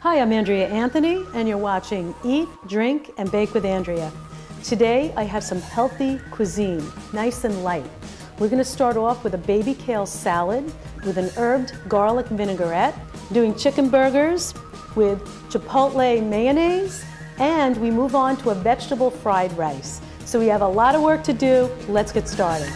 Hi, I'm Andrea Anthony, and you're watching Eat, Drink, and Bake with Andrea. Today, I have some healthy cuisine, nice and light. We're gonna start off with a baby kale salad with an herbed garlic vinaigrette, doing chicken burgers with Chipotle Mayonnaise, and we move on to a vegetable fried rice. So we have a lot of work to do. Let's get started.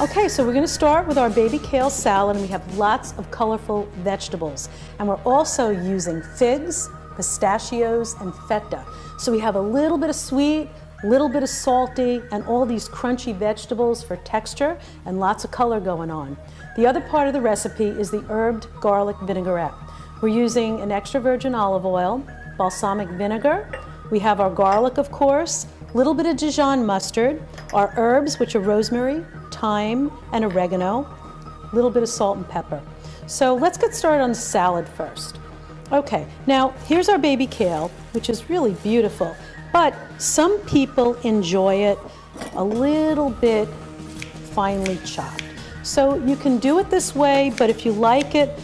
Okay, so we're going to start with our baby kale salad, and we have lots of colorful vegetables. And we're also using figs, pistachios, and feta. So we have a little bit of sweet, a little bit of salty, and all these crunchy vegetables for texture and lots of color going on. The other part of the recipe is the herbed garlic vinaigrette. We're using an extra virgin olive oil, balsamic vinegar. We have our garlic, of course, a little bit of Dijon mustard, our herbs, which are rosemary, thyme, and oregano, a little bit of salt and pepper. So let's get started on the salad first. Okay, now here's our baby kale, which is really beautiful, but some people enjoy it a little bit finely chopped. So you can do it this way, but if you like it,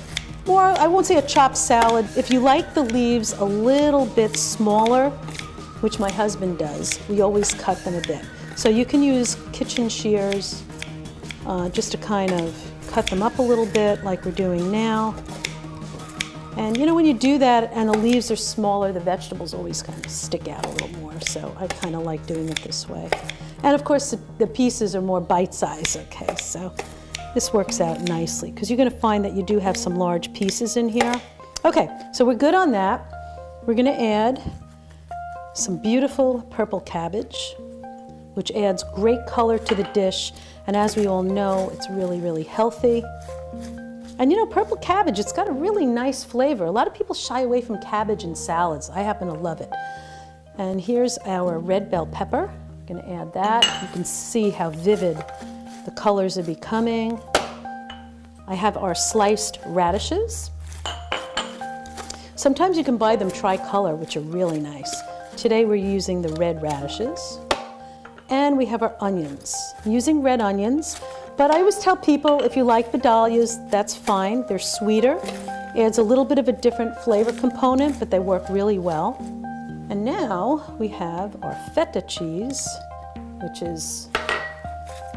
or I won't say a chopped salad, if you like the leaves a little bit smaller, which my husband does, we always cut them a bit. So you can use kitchen shears just to kind of cut them up a little bit like we're doing now. And you know, when you do that and the leaves are smaller, the vegetables always kind of stick out a little more. So I kind of like doing it this way. And of course, the pieces are more bite-sized, okay? So this works out nicely because you're gonna find that you do have some large pieces in here. Okay, so we're good on that. We're gonna add some beautiful purple cabbage, which adds great color to the dish. And as we all know, it's really, really healthy. And you know, purple cabbage, it's got a really nice flavor. A lot of people shy away from cabbage in salads. I happen to love it. And here's our red bell pepper. I'm gonna add that. You can see how vivid the colors are becoming. I have our sliced radishes. Sometimes you can buy them tricolor, which are really nice. Today we're using the red radishes. And we have our onions. I'm using red onions, but I always tell people if you like Vidalias, that's fine. They're sweeter. Adds a little bit of a different flavor component, but they work really well. And now we have our feta cheese, which is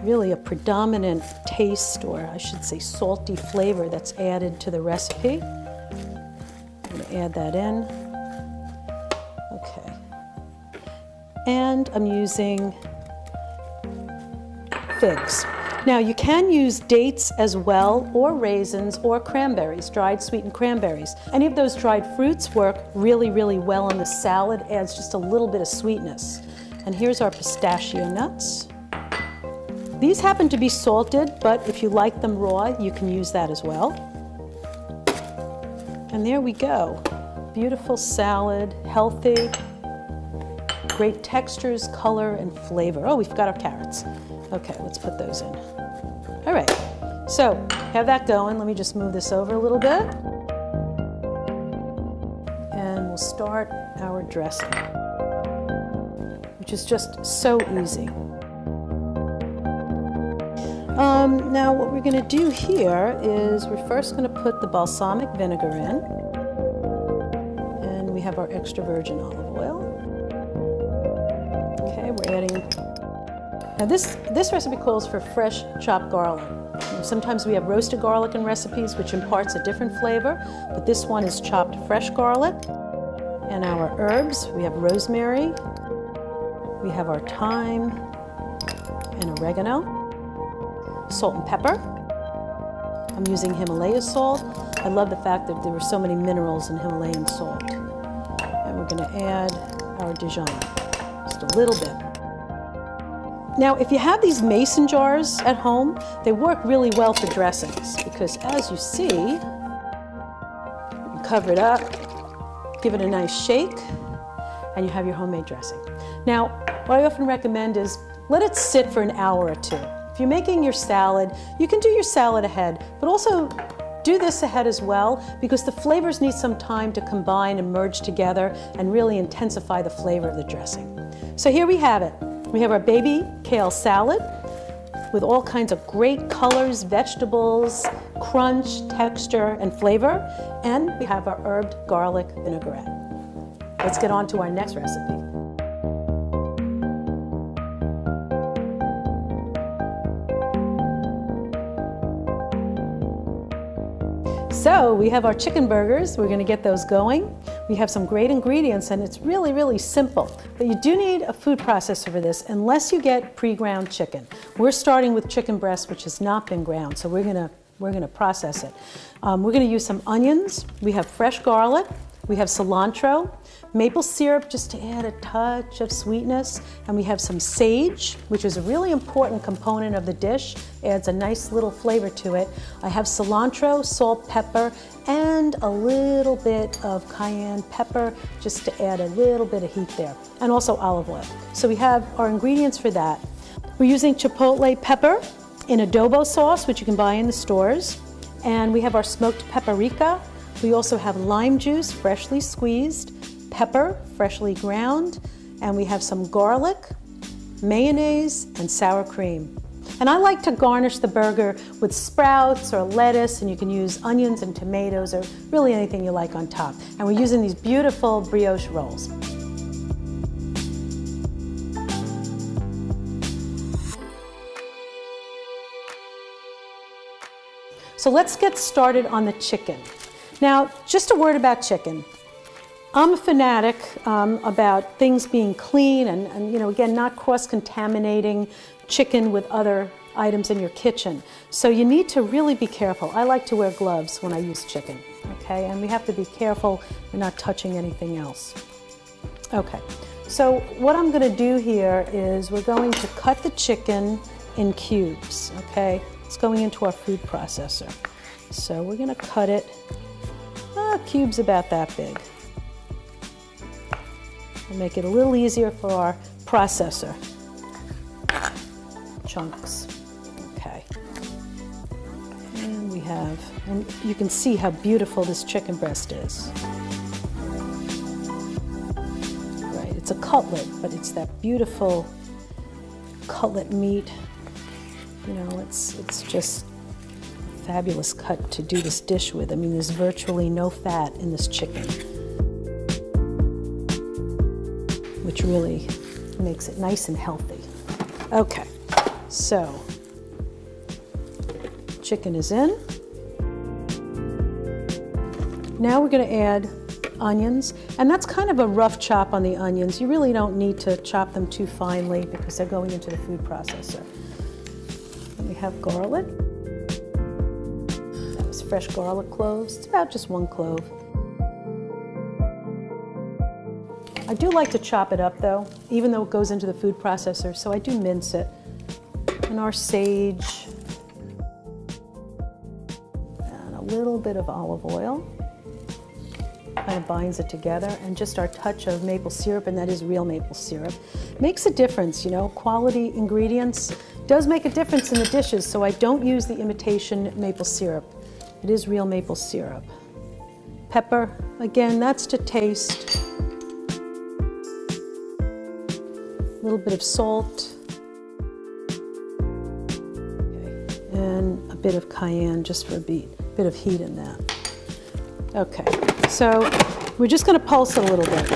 really a predominant taste, or I should say salty flavor that's added to the recipe. I'm gonna add that in. Okay. And I'm using figs. Now you can use dates as well, or raisins, or cranberries, dried sweetened cranberries. Any of those dried fruits work really, really well on the salad, adds just a little bit of sweetness. And here's our pistachio nuts. These happen to be salted, but if you like them raw, you can use that as well. And there we go. Beautiful salad, healthy, great textures, color, and flavor. Oh, we've got our carrots. Okay, let's put those in. All right, so have that going. Let me just move this over a little bit. And we'll start our dressing, which is just so easy. Now what we're gonna do here is we're first gonna put the balsamic vinegar in. And we have our extra virgin olive oil. Okay, we're adding. Now this recipe calls for fresh chopped garlic. Sometimes we have roasted garlic in recipes, which imparts a different flavor, but this one is chopped fresh garlic. And our herbs, we have rosemary, we have our thyme and oregano, salt and pepper. I'm using Himalaya salt. I love the fact that there were so many minerals in Himalayan salt. And we're gonna add our Dijon, just a little bit. Now, if you have these mason jars at home, they work really well for dressings because as you see, you cover it up, give it a nice shake, and you have your homemade dressing. Now, what I often recommend is let it sit for an hour or two. If you're making your salad, you can do your salad ahead, but also Do this ahead as well because the flavors need some time to combine and merge together and really intensify the flavor of the dressing. So here we have it. We have our baby kale salad with all kinds of great colors, vegetables, crunch, texture, and flavor, and we have our herbed garlic vinaigrette. Let's get on to our next recipe. So we have our chicken burgers. We're going to get those going. We have some great ingredients and it's really, really simple. But you do need a food processor for this unless you get pre-ground chicken. We're starting with chicken breast, which has not been ground, so we're going to process it. We're going to use some onions. We have fresh garlic. We have cilantro, maple syrup just to add a touch of sweetness, and we have some sage, which is a really important component of the dish, adds a nice little flavor to it. I have cilantro, salt, pepper, and a little bit of cayenne pepper just to add a little bit of heat there, and also olive oil. So we have our ingredients for that. We're using chipotle pepper in adobo sauce, which you can buy in the stores, and we have our smoked paprika. We also have lime juice, freshly squeezed, pepper, freshly ground, and we have some garlic, mayonnaise, and sour cream. And I like to garnish the burger with sprouts or lettuce, and you can use onions and tomatoes or really anything you like on top. And we're using these beautiful brioche rolls. So let's get started on the chicken. Now, just a word about chicken. I'm a fanatic about things being clean and you know, again, not cross-contaminating chicken with other items in your kitchen. So you need to really be careful. I like to wear gloves when I use chicken, okay? And we have to be careful we're not touching anything else. Okay, so what I'm gonna do here is we're going to cut the chicken in cubes, okay? It's going into our food processor. So we're gonna cut it cubes about that big. We'll make it a little easier for our processor. Chunks. Okay. And we have, and you can see how beautiful this chicken breast is. Right, it's a cutlet, but it's that beautiful cutlet meat. You know, it's just fabulous cut to do this dish with. I mean, there's virtually no fat in this chicken, which really makes it nice and healthy. Okay, so chicken is in. Now we're going to add onions, and that's kind of a rough chop on the onions. You really don't need to chop them too finely because they're going into the food processor. And we have garlic. Fresh garlic cloves. It's about just 1 clove. I do like to chop it up though, even though it goes into the food processor, so I do mince it. And our sage, and a little bit of olive oil. Kind of binds it together, and just our touch of maple syrup, and that is real maple syrup. Makes a difference, you know, quality ingredients does make a difference in the dishes, so I don't use the imitation maple syrup. It is real maple syrup. Pepper, again, that's to taste. A little bit of salt. Okay. And a bit of cayenne just for a bit of heat in that. Okay, so we're just going to pulse it a little bit.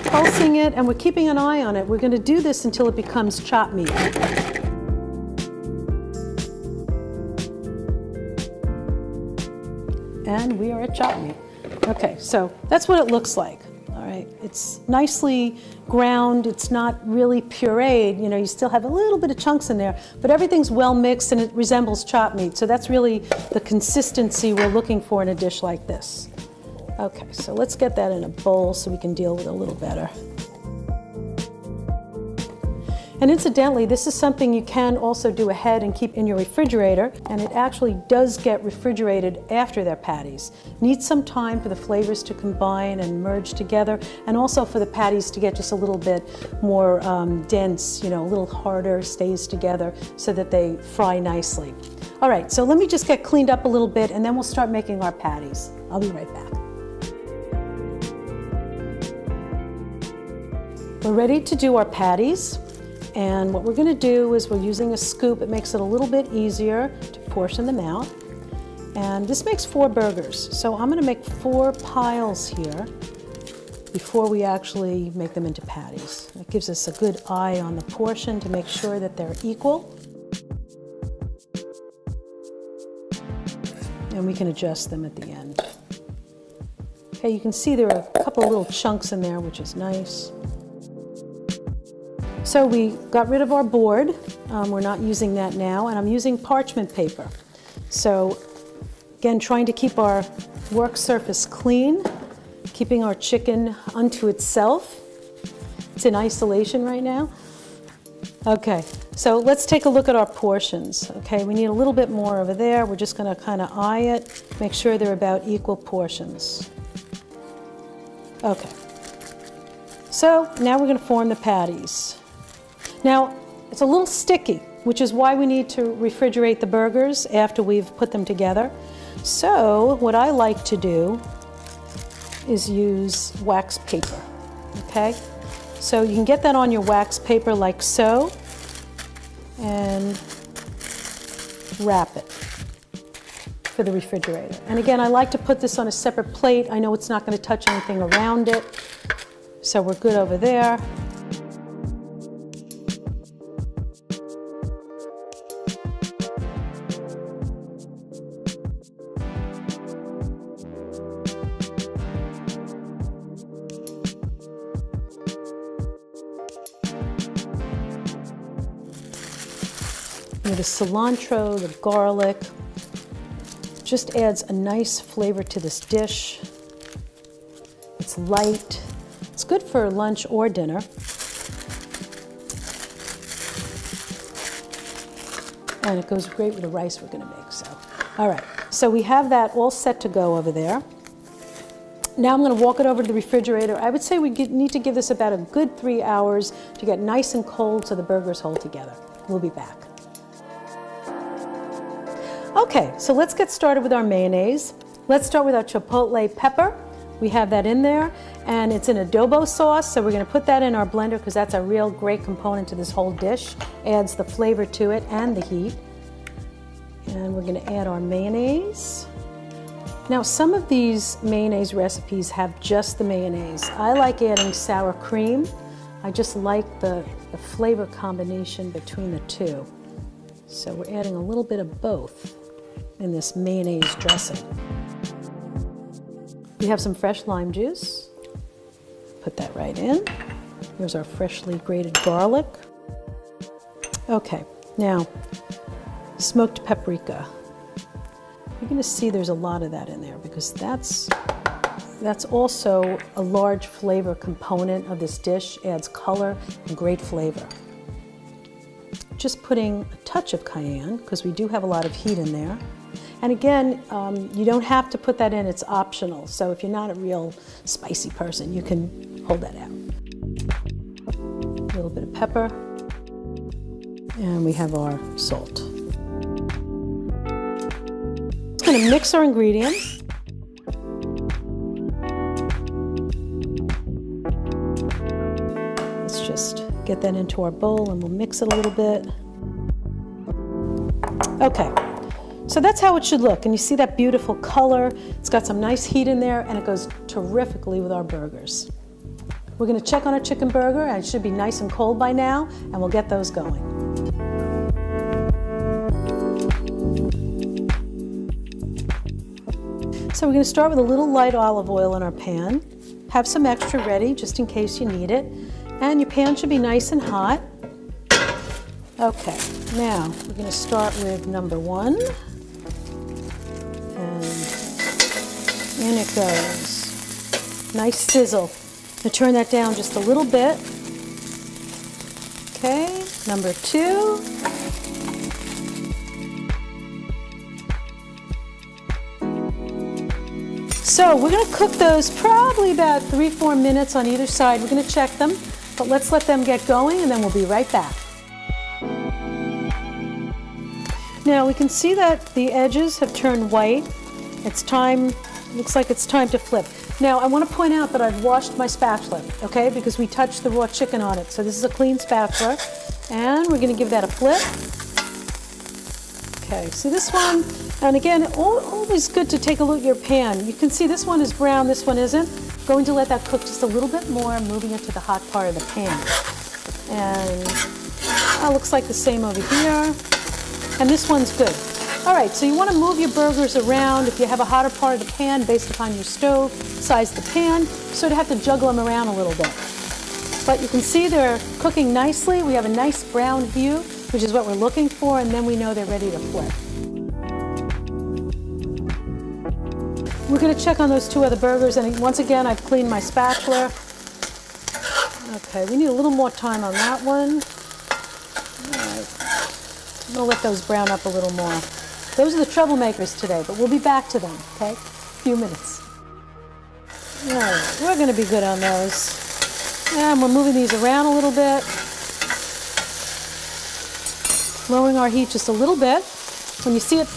Pulsing it, and we're keeping an eye on it. We're going to do this until it becomes chopped meat. And we are at chopped meat. Okay, so that's what it looks like. All right, it's nicely ground. It's not really pureed. You know, you still have a little bit of chunks in there, but everything's well mixed and it resembles chopped meat. So that's really the consistency we're looking for in a dish like this. Okay, so let's get that in a bowl so we can deal with it a little better. And incidentally, this is something you can also do ahead and keep in your refrigerator, and it actually does get refrigerated after they're patties. Needs some time for the flavors to combine and merge together, and also for the patties to get just a little bit more dense, a little harder, stays together so that they fry nicely. All right, so let me just get cleaned up a little bit and then we'll start making our patties. I'll be right back. We're ready to do our patties. And what we're going to do is we're using a scoop. It makes it a little bit easier to portion them out. And this makes 4 burgers. So I'm going to make 4 piles here before we actually make them into patties. It gives us a good eye on the portion to make sure that they're equal. And we can adjust them at the end. Okay, you can see there are a couple of little chunks in there, which is nice. So we got rid of our board. We're not using that now, and I'm using parchment paper. So again, trying to keep our work surface clean, keeping our chicken unto itself. It's in isolation right now. Okay, so let's take a look at our portions. Okay, we need a little bit more over there. We're just going to kind of eye it, make sure they're about equal portions. Okay, so now we're going to form the patties. Now, it's a little sticky, which is why we need to refrigerate the burgers after we've put them together. So what I like to do is use wax paper, okay? So you can get that on your wax paper like so, and wrap it for the refrigerator. And again, I like to put this on a separate plate. I know it's not going to touch anything around it, so we're good over there. The cilantro, the garlic, just adds a nice flavor to this dish. It's light. It's good for lunch or dinner. And it goes great with the rice we're going to make. So, all right. So we have that all set to go over there. Now I'm going to walk it over to the refrigerator. I would say we need to give this about a good 3 hours to get nice and cold so the burgers hold together. We'll be back. Okay, so let's get started with our mayonnaise. Let's start with our chipotle pepper. We have that in there, and it's an adobo sauce, so we're going to put that in our blender because that's a real great component to this whole dish. Adds the flavor to it and the heat. And we're going to add our mayonnaise. Now, some of these mayonnaise recipes have just the mayonnaise. I like adding sour cream. I just like the flavor combination between the two. So we're adding a little bit of both in this mayonnaise dressing. We have some fresh lime juice. Put that right in. Here's our freshly grated garlic. Okay, now smoked paprika. You're going to see there's a lot of that in there because that's also a large flavor component of this dish. Adds color and great flavor. Just putting a touch of cayenne because we do have a lot of heat in there. And again, you don't have to put that in, it's optional. So if you're not a real spicy person, you can hold that out. A little bit of pepper. And we have our salt. Just going to mix our ingredients. Let's just get that into our bowl and we'll mix it a little bit. Okay. So that's how it should look, and you see that beautiful color. It's got some nice heat in there, and it goes terrifically with our burgers. We're going to check on our chicken burger, and it should be nice and cold by now, and we'll get those going. So we're going to start with a little light olive oil in our pan. Have some extra ready, just in case you need it. And your pan should be nice and hot. Okay, now we're going to start with number 1. And in it goes. Nice sizzle. I'm going to turn that down just a little bit. Okay. Number 2. So we're going to cook those probably about 3-4 minutes on either side. We're going to check them, but let's let them get going and then we'll be right back. Now we can see that the edges have turned white. It's time, looks like it's time to flip. Now I want to point out that I've washed my spatula, okay, because we touched the raw chicken on it. So this is a clean spatula and we're going to give that a flip. Okay, see this one? And again, always good to take a look at your pan. You can see this one is brown, this one isn't. Going to let that cook just a little bit more, moving it to the hot part of the pan. And looks like the same over here. And this one's good. All right, so you want to move your burgers around. If you have a hotter part of the pan based upon your stove, size the pan, sort of have to juggle them around a little bit. But you can see they're cooking nicely. We have a nice brown hue, which is what we're looking for, and then we know they're ready to flip. We're going to check on those 2 other burgers, and once again, I've cleaned my spatula. Okay, we need a little more time on that one. All right. We'll let those brown up a little more. Those are the troublemakers today, but we'll be back to them, okay? A few minutes. All right, we're going to be good on those. And we're moving these around a little bit. Lowering our heat just a little bit. When you see it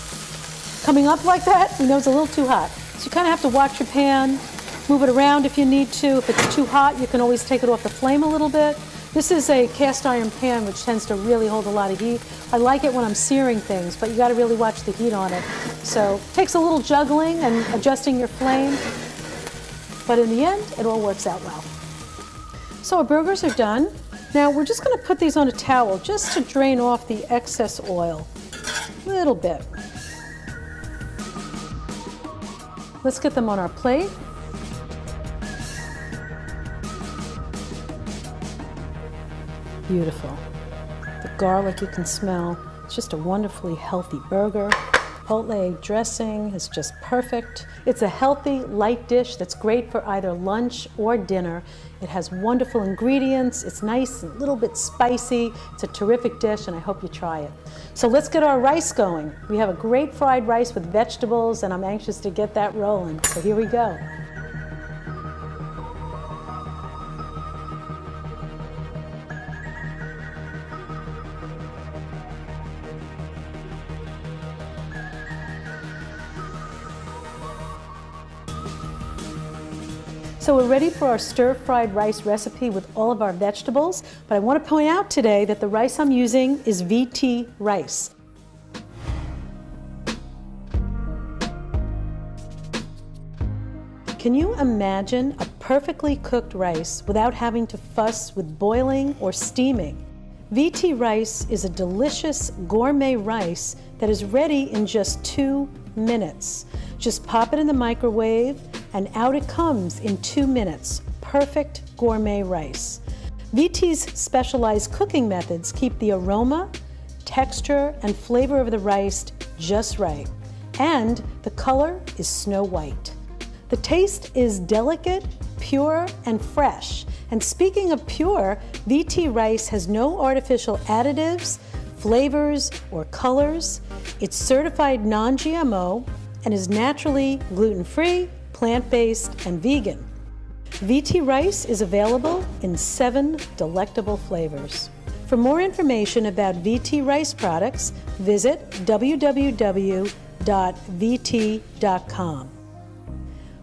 coming up like that, you know it's a little too hot. So you kind of have to watch your pan, move it around if you need to. If it's too hot, you can always take it off the flame a little bit. This is a cast iron pan, which tends to really hold a lot of heat. I like it when I'm searing things, but you got to really watch the heat on it. So it takes a little juggling and adjusting your flame, but in the end, it all works out well. So our burgers are done. Now we're just going to put these on a towel just to drain off the excess oil, a little bit. Let's get them on our plate. Beautiful. The garlic you can smell. It's just a wonderfully healthy burger. Chipotle dressing is just perfect. It's a healthy, light dish that's great for either lunch or dinner. It has wonderful ingredients. It's nice and a little bit spicy. It's a terrific dish, and I hope you try it. So let's get our rice going. We have a great fried rice with vegetables, and I'm anxious to get that rolling. So here we go. So we're ready for our stir-fried rice recipe with all of our vegetables, but I want to point out today that the rice I'm using is VT rice. Can you imagine a perfectly cooked rice without having to fuss with boiling or steaming? VT rice is a delicious gourmet rice that is ready in just 2 minutes. Just pop it in the microwave and out it comes in 2 minutes. Perfect gourmet rice. VT's specialized cooking methods keep the aroma, texture, and flavor of the rice just right. And the color is snow white. The taste is delicate, pure, and fresh. And speaking of pure, VT rice has no artificial additives, flavors, or colors. It's certified non-GMO and is naturally gluten-free, plant-based, and vegan. VT rice is available in 7 delectable flavors. For more information about VT rice products, visit www.vt.com.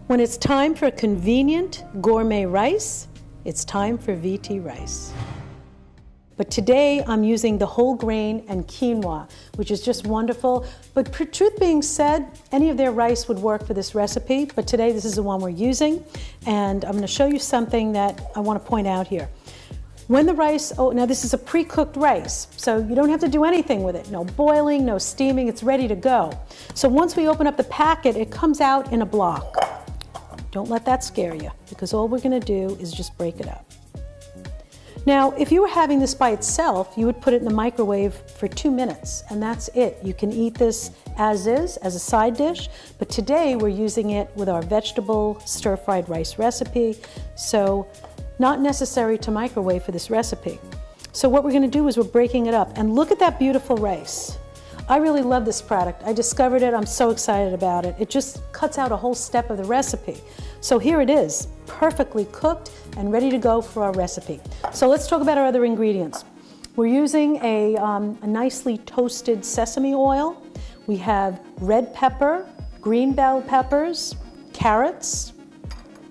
When it's time for convenient gourmet rice, it's time for VT rice. But today I'm using the whole grain and quinoa, which is just wonderful. But truth being said, any of their rice would work for this recipe, but today this is the one we're using. And I'm gonna show you something that I wanna point out here. When the rice, now this is a pre-cooked rice, so you don't have to do anything with it. No boiling, no steaming, it's ready to go. So once we open up the packet, it comes out in a block. Don't let that scare you, because all we're gonna do is just break it up. Now, if you were having this by itself, you would put it in the microwave for 2 minutes, and that's it. You can eat this as is, as a side dish, but today we're using it with our vegetable stir-fried rice recipe, so not necessary to microwave for this recipe. So what we're going to do is we're breaking it up. And look at that beautiful rice. I really love this product. I discovered it. I'm so excited about it. It just cuts out a whole step of the recipe. So here it is, perfectly cooked and ready to go for our recipe. So let's talk about our other ingredients. We're using a nicely toasted sesame oil. We have red pepper, green bell peppers, carrots.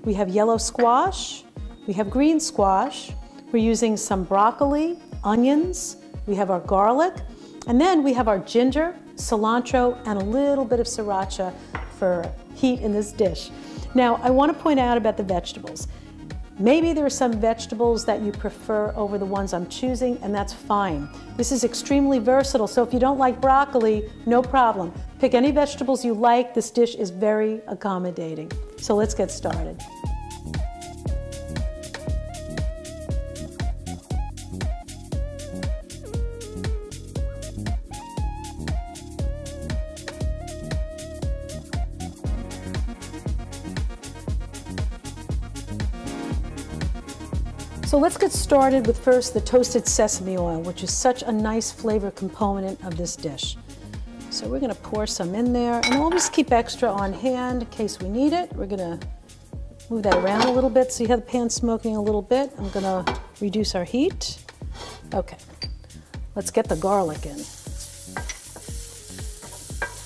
We have yellow squash. We have green squash. We're using some broccoli, onions. We have our garlic. And then we have our ginger, cilantro, and a little bit of sriracha for heat in this dish. Now, I want to point out about the vegetables. Maybe there are some vegetables that you prefer over the ones I'm choosing, and that's fine. This is extremely versatile, so if you don't like broccoli, no problem. Pick any vegetables you like. This dish is very accommodating. So let's get started. So let's get started with first the toasted sesame oil, which is such a nice flavor component of this dish. So we're going to pour some in there, and always keep extra on hand in case we need it. We're going to move that around a little bit so you have the pan smoking a little bit. I'm going to reduce our heat. Okay, let's get the garlic in.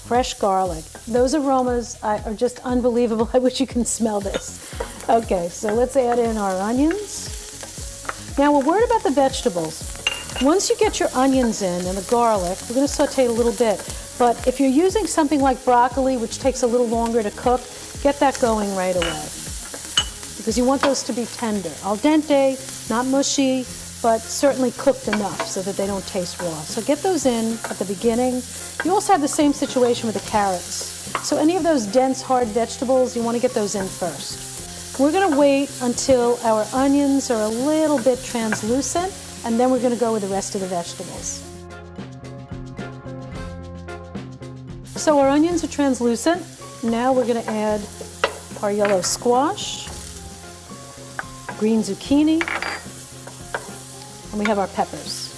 Fresh garlic. Those aromas are just unbelievable. I wish you can smell this. Okay, so let's add in our onions. Now, a word about the vegetables. Once you get your onions in and the garlic, we're going to saute it a little bit. But if you're using something like broccoli, which takes a little longer to cook, get that going right away. Because you want those to be tender. Al dente, not mushy, but certainly cooked enough so that they don't taste raw. So get those in at the beginning. You also have the same situation with the carrots. So any of those dense, hard vegetables, you want to get those in first. We're going to wait until our onions are a little bit translucent, and then we're going to go with the rest of the vegetables. So our onions are translucent. Now we're going to add our yellow squash, green zucchini, and we have our peppers,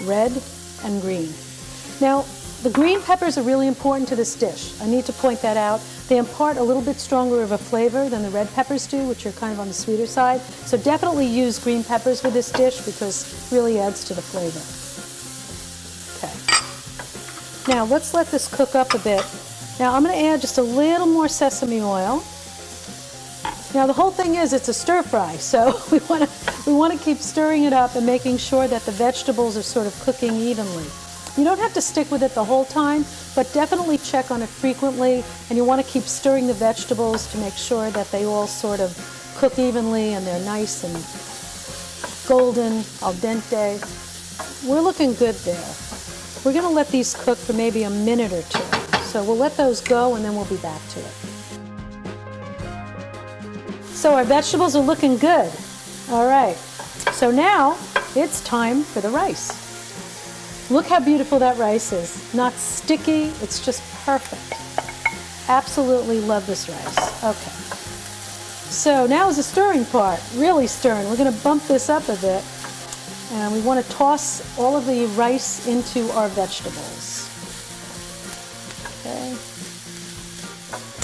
red and green. Now, the green peppers are really important to this dish. I need to point that out. They impart a little bit stronger of a flavor than the red peppers do, which are kind of on the sweeter side. So definitely use green peppers with this dish because it really adds to the flavor. Okay. Now let's let this cook up a bit. Now I'm going to add just a little more sesame oil. Now the whole thing is it's a stir fry, so we want to keep stirring it up and making sure that the vegetables are sort of cooking evenly. You don't have to stick with it the whole time, but definitely check on it frequently, and you want to keep stirring the vegetables to make sure that they all sort of cook evenly and they're nice and golden, al dente. We're looking good there. We're going to let these cook for maybe a minute or two. So we'll let those go and then we'll be back to it. So our vegetables are looking good. All right, so now it's time for the rice. Look how beautiful that rice is. Not sticky, it's just perfect. Absolutely love this rice. Okay. So now is the stirring part, really stirring. We're going to bump this up a bit. And we want to toss all of the rice into our vegetables. Okay.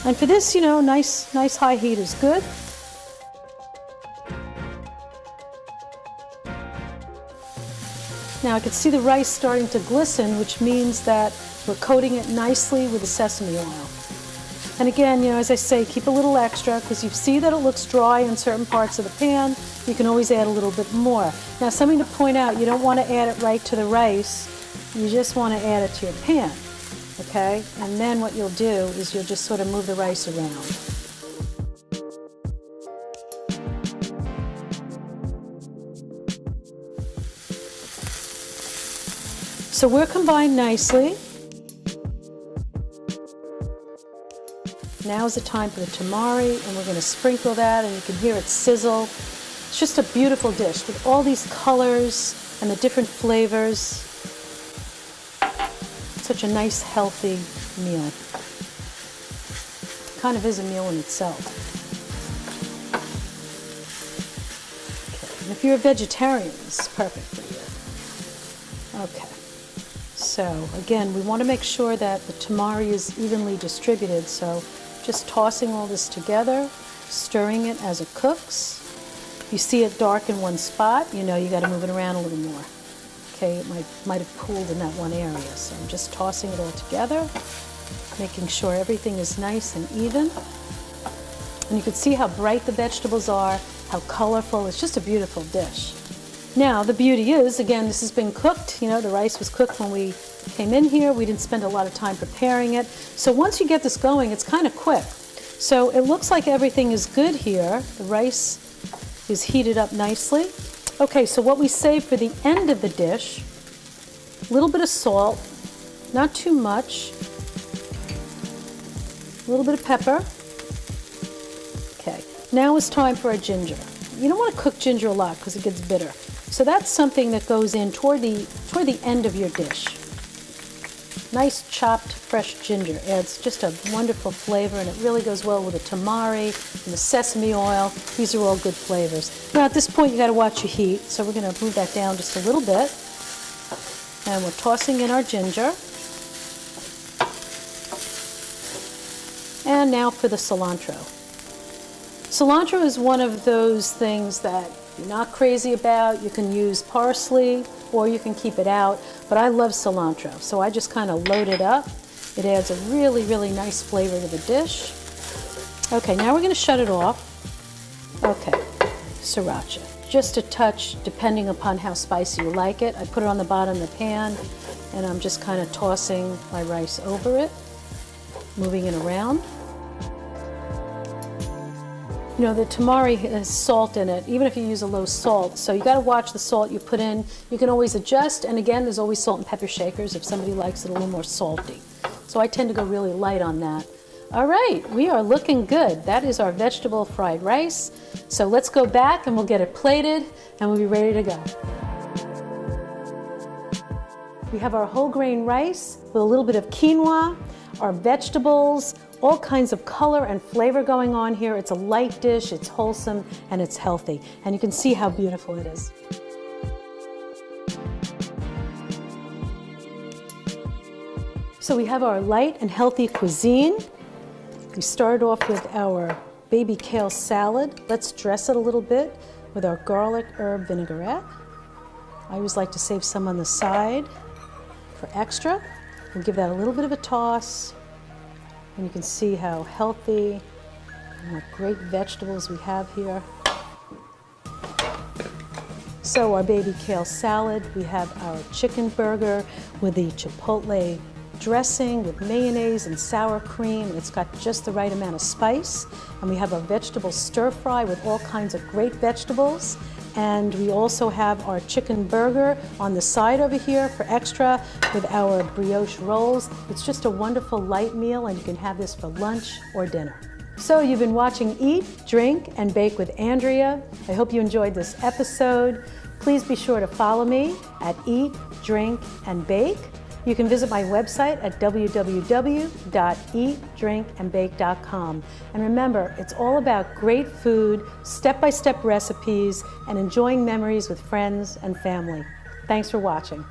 And for this, nice high heat is good. Now I can see the rice starting to glisten, which means that we're coating it nicely with the sesame oil. And again, as I say, keep a little extra because you see that it looks dry in certain parts of the pan. You can always add a little bit more. Now something to point out, you don't want to add it right to the rice. You just want to add it to your pan, okay? And then what you'll do is you'll just sort of move the rice around. So we're combined nicely. Now is the time for the tamari, and we're going to sprinkle that, and you can hear it sizzle. It's just a beautiful dish with all these colors and the different flavors. Such a nice, healthy meal. Kind of is a meal in itself. Okay. And if you're a vegetarian, it's perfect for you. Okay. So again, we want to make sure that the tamari is evenly distributed. So just tossing all this together, stirring it as it cooks. If you see it dark in one spot, you know you got to move it around a little more. Okay, it might have cooled in that one area. So I'm just tossing it all together, making sure everything is nice and even. And you can see how bright the vegetables are, how colorful. It's just a beautiful dish. Now, the beauty is, again, this has been cooked. You know, the rice was cooked when we came in here. We didn't spend a lot of time preparing it. So once you get this going, it's kind of quick. So it looks like everything is good here. The rice is heated up nicely. Okay, so what we save for the end of the dish, a little bit of salt, not too much, a little bit of pepper. Okay, now it's time for our ginger. You don't want to cook ginger a lot because it gets bitter. So that's something that goes in toward the end of your dish. Nice chopped fresh ginger adds just a wonderful flavor, and it really goes well with the tamari and the sesame oil. These are all good flavors. Now at this point you got to watch your heat, so we're going to move that down just a little bit. And we're tossing in our ginger. And now for the cilantro. Cilantro is one of those things that you're not crazy about. You can use parsley or you can keep it out, but I love cilantro, so I just kind of load it up. It adds a really, really nice flavor to the dish. Okay, now we're going to shut it off. Okay, sriracha. Just a touch, depending upon how spicy you like it. I put it on the bottom of the pan, and I'm just kind of tossing my rice over it, moving it around. You know, the tamari has salt in it, even if you use a low salt. So you got to watch the salt you put in. You can always adjust, and again, there's always salt and pepper shakers if somebody likes it a little more salty. So I tend to go really light on that. All right, we are looking good. That is our vegetable fried rice. So let's go back and we'll get it plated and we'll be ready to go. We have our whole grain rice with a little bit of quinoa, our vegetables, all kinds of color and flavor going on here. It's a light dish, it's wholesome, and it's healthy. And you can see how beautiful it is. So we have our light and healthy cuisine. We start off with our baby kale salad. Let's dress it a little bit with our garlic herb vinaigrette. I always like to save some on the side for extra. We'll give that a little bit of a toss. And you can see how healthy and what great vegetables we have here. So our baby kale salad, we have our chicken burger with the chipotle dressing with mayonnaise and sour cream. It's got just the right amount of spice. And we have our vegetable stir fry with all kinds of great vegetables. And we also have our chicken burger on the side over here for extra with our brioche rolls. It's just a wonderful light meal, and you can have this for lunch or dinner. So you've been watching Eat, Drink, and Bake with Andrea. I hope you enjoyed this episode. Please be sure to follow me at Eat, Drink, and Bake. You can visit my website at www.eatdrinkandbake.com. And remember, it's all about great food, step-by-step recipes, and enjoying memories with friends and family. Thanks for watching.